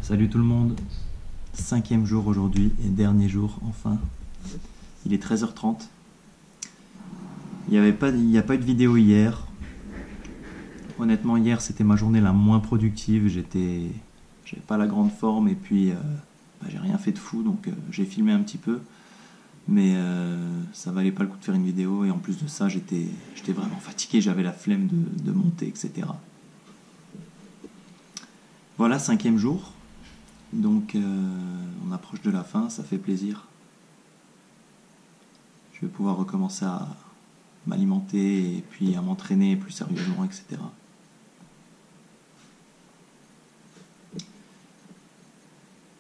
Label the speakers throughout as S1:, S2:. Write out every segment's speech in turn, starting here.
S1: Salut tout le monde, 5e jour aujourd'hui et dernier jour enfin. Il est 13h30. Il n'y a pas eu de vidéo hier. Honnêtement hier c'était ma journée la moins productive, j'avais pas la grande forme et puis j'ai rien fait de fou donc j'ai filmé un petit peu. Mais ça valait pas le coup de faire une vidéo et en plus de ça j'étais vraiment fatigué, j'avais la flemme de monter, etc. Voilà, 5e jour. Donc on approche de la fin, ça fait plaisir. Je vais pouvoir recommencer à m'alimenter et puis à m'entraîner plus sérieusement, etc.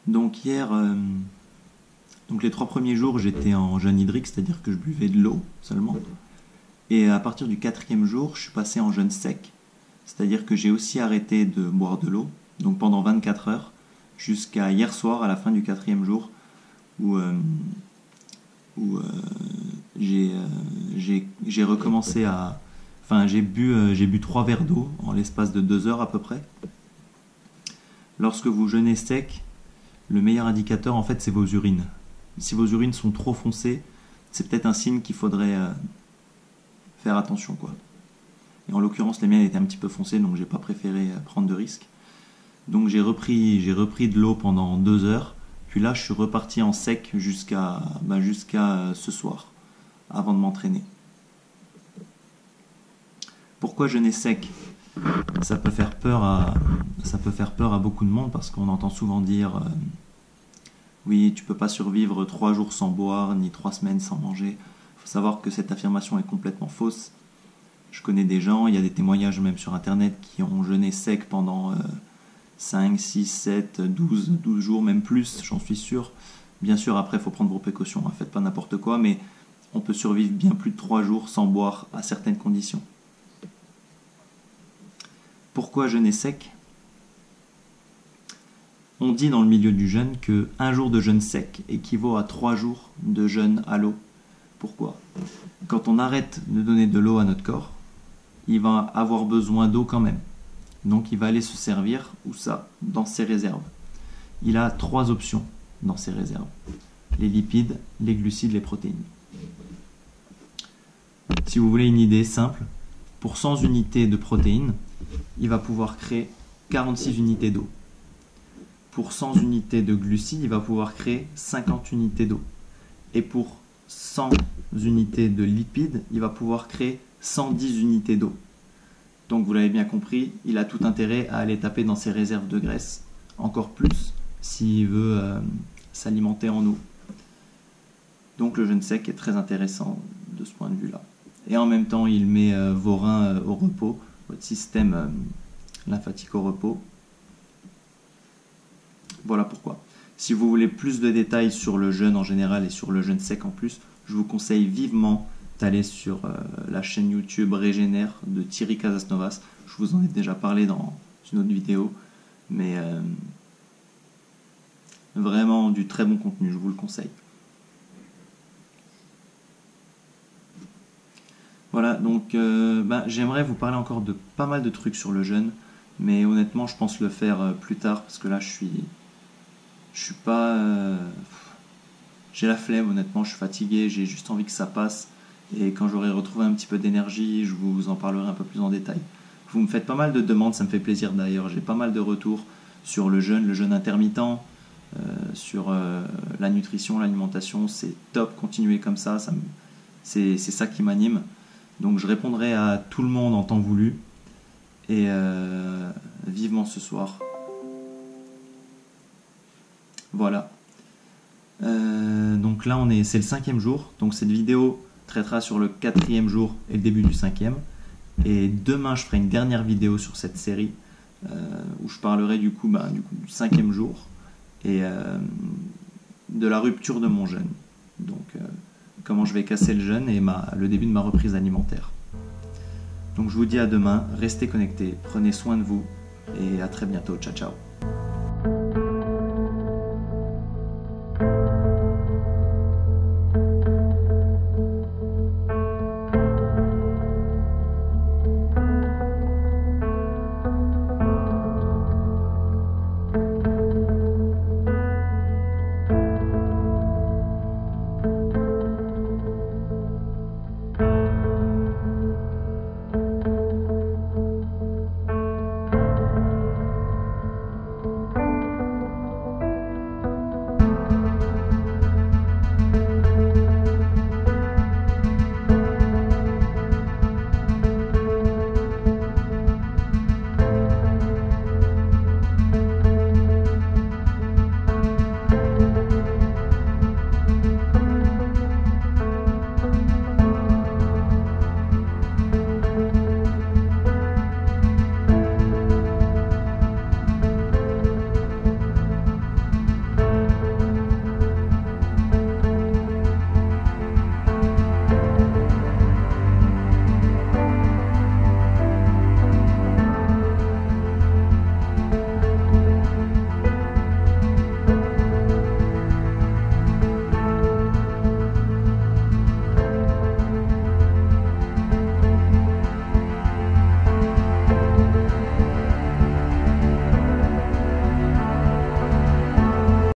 S1: Donc hier, donc les 3 premiers jours j'étais en jeûne hydrique, c'est-à-dire que je buvais de l'eau seulement. Et à partir du 4e jour, je suis passé en jeûne sec, c'est-à-dire que j'ai aussi arrêté de boire de l'eau, donc pendant 24 heures. Jusqu'à hier soir, à la fin du 4e jour, où j'ai recommencé à... Enfin, j'ai bu 3 verres d'eau en l'espace de 2 heures à peu près. Lorsque vous jeûnez sec, le meilleur indicateur, en fait, c'est vos urines. Si vos urines sont trop foncées, c'est peut-être un signe qu'il faudrait faire attention, quoi. Et en l'occurrence, les miennes étaient un petit peu foncées, donc j'ai pas préféré prendre de risques. Donc j'ai repris de l'eau pendant 2 heures, puis là je suis reparti en sec jusqu'à ce soir, avant de m'entraîner. Pourquoi jeûner sec ? Ça peut faire peur à beaucoup de monde parce qu'on entend souvent dire oui, tu peux pas survivre 3 jours sans boire, ni 3 semaines sans manger. Il faut savoir que cette affirmation est complètement fausse. Je connais des gens, il y a des témoignages même sur internet qui ont jeûné sec pendant 5, 6, 7, 12 jours, même plus, j'en suis sûr. Bien sûr, après, il faut prendre vos précautions, hein, faites pas n'importe quoi, mais on peut survivre bien plus de 3 jours sans boire à certaines conditions. Pourquoi jeûner sec ? On dit dans le milieu du jeûne que 1 jour de jeûne sec équivaut à 3 jours de jeûne à l'eau. Pourquoi ? Quand on arrête de donner de l'eau à notre corps, il va avoir besoin d'eau quand même. Donc il va aller se servir, où ça ? Dans ses réserves. Il a 3 options dans ses réserves. Les lipides, les glucides, les protéines. Si vous voulez une idée simple, pour 100 unités de protéines, il va pouvoir créer 46 unités d'eau. Pour 100 unités de glucides, il va pouvoir créer 50 unités d'eau. Et pour 100 unités de lipides, il va pouvoir créer 110 unités d'eau. Donc vous l'avez bien compris, il a tout intérêt à aller taper dans ses réserves de graisse, encore plus s'il veut s'alimenter en eau. Donc le jeûne sec est très intéressant de ce point de vue-là. Et en même temps, il met vos reins au repos, votre système lymphatique au repos. Voilà pourquoi. Si vous voulez plus de détails sur le jeûne en général et sur le jeûne sec en plus, je vous conseille vivement d'aller sur la chaîne YouTube Régénère de Thierry Casasnovas. Je vous en ai déjà parlé dans une autre vidéo, mais vraiment du très bon contenu, je vous le conseille. Voilà, donc j'aimerais vous parler encore de pas mal de trucs sur le jeûne, mais honnêtement je pense le faire plus tard parce que là je suis pas... j'ai la flemme, honnêtement, je suis fatigué, j'ai juste envie que ça passe. Et quand j'aurai retrouvé un petit peu d'énergie, je vous en parlerai un peu plus en détail. Vous me faites pas mal de demandes, ça me fait plaisir d'ailleurs. J'ai pas mal de retours sur le jeûne intermittent, sur la nutrition, l'alimentation. C'est top, continuez comme ça, c'est ça qui m'anime. Donc je répondrai à tout le monde en temps voulu. Et vivement ce soir. Voilà. Donc là c'est le 5e jour. Donc cette vidéo traitera sur le 4e jour et le début du 5e. Et demain je ferai une dernière vidéo sur cette série où je parlerai du coup du 5e jour et de la rupture de mon jeûne. Donc comment je vais casser le jeûne et le début de ma reprise alimentaire. Donc je vous dis à demain, restez connectés, prenez soin de vous et à très bientôt, ciao ciao.